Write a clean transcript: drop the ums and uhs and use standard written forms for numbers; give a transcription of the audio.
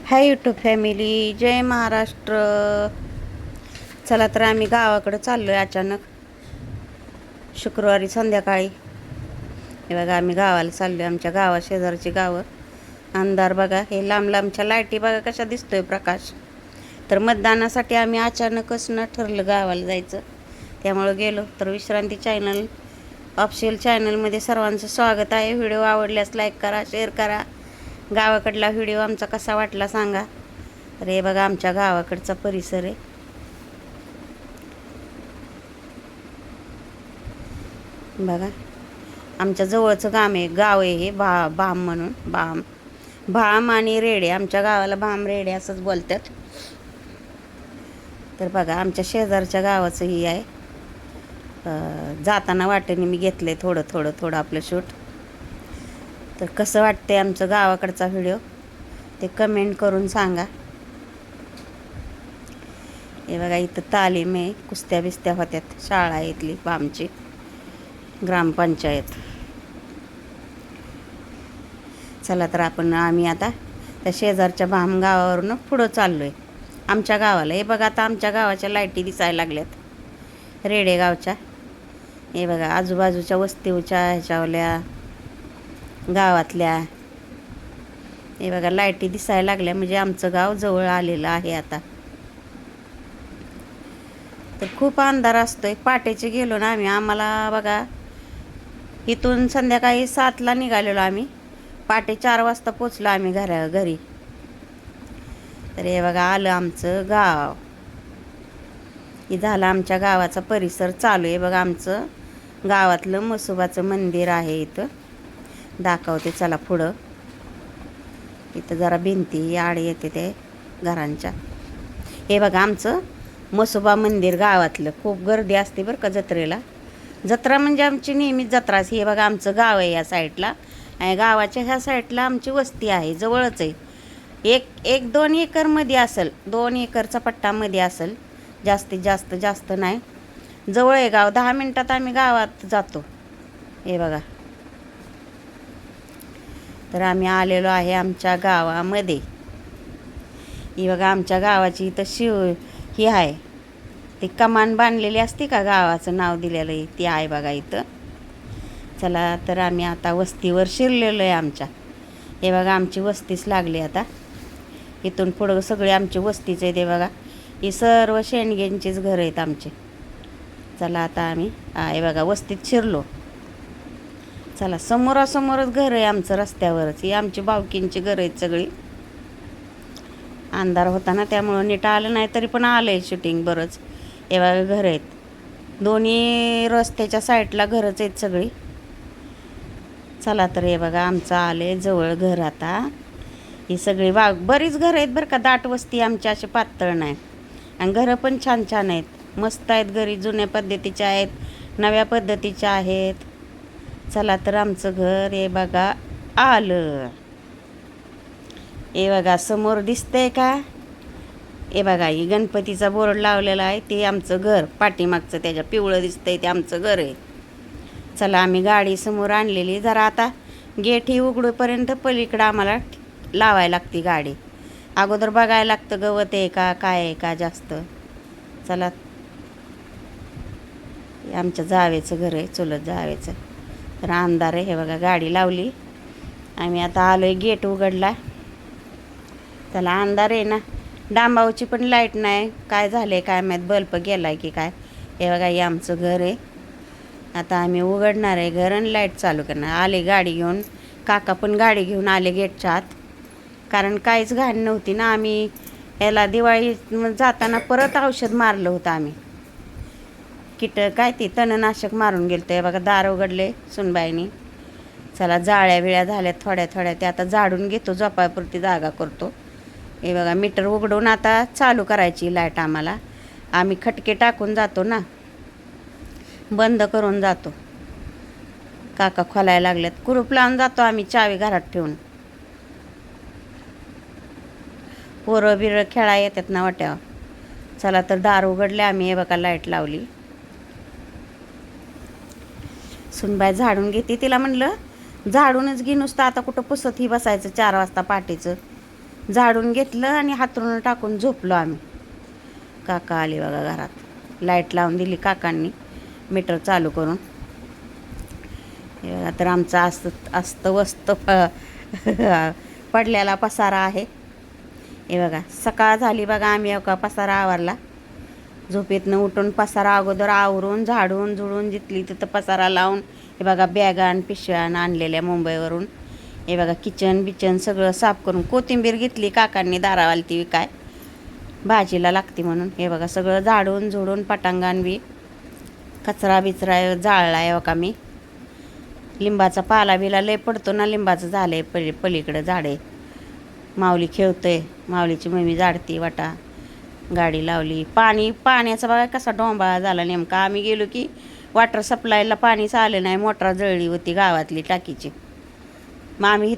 Hi YouTube family, जय महाराष्ट्र. चला तर आम्ही गावाकडे चाललो आहे अचानक शुक्रवारी संध्याकाळी. हे बघा आम्ही गावाला चाललो आहे, आमच्या गावा शेजारची गावं. अंधार बघा, हे लांब लांबच्या लाईटी बघा कशा दिसतोय प्रकाश. तर मतदानासाठी आम्ही अचानकच न ठरलं गावाला जायचं, त्यामुळं गेलो. तर विश्रांती चॅनल ऑफिशियल चॅनलमध्ये सर्वांचं स्वागत आहे. व्हिडिओ आवडल्यास लाईक करा, शेअर करा. गावाकडला व्हिडिओ आमचा कसा वाटला सांगा. तर हे बघा आमच्या गावाकडचा परिसर आहे. बघा आमच्या जवळचं गाव आहे हे भाम म्हणून. भाम आणि रेडे, आमच्या गावाला भाम रेडे असंच बोलतात. तर बघा आमच्या शेजारच्या गावाचं ही आहे. जाताना वाटेने मी घेतले थोडं थोडं थोडं आपलं शूट. तर कसं वाटतंय आमचं गावाकडचा व्हिडिओ ते कमेंट करून सांगा. हे बघा इथं तालीम आहे, कुस्त्या बिस्त्या होत्यात. शाळा आहे इथली आमची ग्रामपंचायत. चला तर आम्ही आता त्या शेजारच्या भाम गावावरून पुढं चाललो आहे आमच्या गावाला. हे बघा आता आमच्या गावाच्या लाईटी दिसायला लागल्यात रेडेगावच्या. हे बघा आजूबाजूच्या वस्तीच्या ह्याच्यावल्या गावातल्या. हे बघा लाईटी दिसायला लागल्या म्हणजे आमचं गाव जवळ आलेलं आहे आता. तर खूप अंधार असतोय. पहाटेचे गेलो ना आम्ही, आम्हाला बघा इथून संध्याकाळी 7ला निघालेलो आम्ही, पहाटे 4 वाजता पोचलो आम्ही घरी. तर हे बघा आलं आमचं गाव. हे झालं आमच्या गावाचा परिसर चालू आहे. बघा आमचं गावातलं म्हसोबाचं मंदिर आहे इथं, दाखवते चला पुढं. इथं जरा भिंती आड येते ते घरांच्या. हे बघा आमचं म्हसोबा मंदिर गावातलं. खूप गर्दी असते बरं का जत्रेला. जत्रा म्हणजे आमची नेहमीच जत्राच. हे बघा आमचं गाव आहे या साईडला, आणि गावाच्या ह्या साईडला आमची वस्ती आहे, जवळच आहे. एक 2 एकरमध्ये असेल, 2 एकरचा पट्टामध्ये असेल, जास्त नाही. जवळ आहे गाव, 10 मिनटात आम्ही गावात जातो. हे बघा तर आम्ही आलेलो आहे आमच्या गावामध्ये. ही बघा आमच्या गावाची इथं ही आहे, ती कमान बांधलेली असते का, गावाचं नाव दिलेलं आहे ती आहे बघा इथं. चला तर आम्ही आता वस्तीवर शिरलेलो आहे आमच्या. हे बघा आमची वस्तीच लागली आता. इथून पुढं सगळे आमची वस्तीच आहे. ते बघा ही सर्व शेंडग्यांचीच घरं आहेत आमचे. चला आता आम्ही हे बघा वस्तीत शिरलो. चला समोरासमोरच घर आहे आमचं, रस्त्यावरच. ही आमची बावकींची घरं आहेत सगळी. अंधार होता ना त्यामुळं नीट आलं नाही, तरी पण आलं आहे शूटिंग बरंच. हे बघा घरं आहेत, दोन्ही रस्त्याच्या साईडला घरंच आहेत सगळी. चला तर हे बघा आमचं आले जवळ घर आता. ही सगळी बरीच घरं आहेत बरं का, दाट वस्ती आमची, अशी पातळ नाही. आणि घरं पण छान छान आहेत, मस्त आहेत. घरी जुन्या पद्धतीच्या आहेत, नव्या पद्धतीच्या आहेत. चला तर आमचं घर हे बघा आलं. हे बघा समोर दिसतंय का, हे बघा ही गणपतीचा बोर्ड लावलेला आहे, ते आमचं घर. पाठीमागचं त्याच्या पिवळं दिसतंय ते आमचं घर आहे. चला आम्ही गाडी समोर आणलेली. जरा आता गेट ही उघडूपर्यंत पलीकडं आम्हाला लावायला लागते गाडी. अगोदर बघायला लागतं गवत आहे का, काय आहे का जास्त. चला आमच्या जावेचं घर आहे, चुलत जावेचं. तर अंधार आहे. हे बघा गाडी लावली आम्ही, आता आलो आहे, गेट उघडला. त्याला अंधार आहे ना, डांबावची पण लाईट नाही. काय झालं आहे काय माहीत, बल्ब गेला आहे की काय. हे बघा हे आमचं घर आहे. आता आम्ही उघडणार आहे घर आणि लाईट चालू करणार. आले गाडी घेऊन, काका पण गाडी घेऊन आले गेटच्या आत. कारण काहीच घाण नव्हती ना. आम्ही याला दिवाळी जाताना परत औषध मारलं होतं आम्ही, काय ते तणनाशक मारून गेलं. ते बघा दार उघडले सुनबाईनी. चला जाळ्या बिळ्या झाल्यात थोड्या ते आता झाडून घेतो, झोपायपुरती जागा करतो. हे बघा मीटर उघडून आता चालू करायची लाईट आम्हाला. आम्ही खटके टाकून जातो ना, बंद करून जातो. काका खोलायला लागल्यात, कुरूप लावून जातो आम्ही, चावी घरात ठेवून. पोरं बिरं खेळा येतात ना वाट्यावर. चला तर दार उघडले आम्ही. हे बघा लाईट लावली. सुनबाई झाडून घेते. तिला म्हणलं झाडूनच घे नुसतं, आता कुठं पुसत ही बसायचं 4 वाजता पहाटेचं. झाडून घेतलं आणि हातरून टाकून झोपलो आम्ही. काका आले बघा घरात, लाईट लावून दिली काकांनी मीटर चालू करून. हे बघा, तर आमचा अस्तव्यस्त पडलेला पसारा आहे. हे बघा, सकाळ झाली बघा, आम्ही एका पसारा आवरला. झोपेतनं उठून पसारा अगोदर आवरून झाडून झुडून जिथली तिथं पसारा लावून, हे बघा बॅगा आणि पिशव्या आणलेल्या मुंबईवरून. हे बघा किचन बिचन सगळं साफ करून, कोथिंबीर घेतली काकांनी दारावाली ती काय भाजीला लागते म्हणून. हे बघा सगळं झाडून झुडून पटांगण बी कचरा बिचरा जाळला आहे बघा मी. लिंबाचा पाला बिला लय पडतो ना, लिंबाचं झालं आहे पलीकडं झाडे. माऊली खेळतोय, माऊलीची मम्मी झाडती वाटा. गाडी लावली, पाण्याचा बघा कसा डोंबाळा झाला. नेमका आम्ही गेलो की वॉटर सप्लायला पाणीच आलं नाही, मोटर जळली होती गावातली टाकीची. मग आम्ही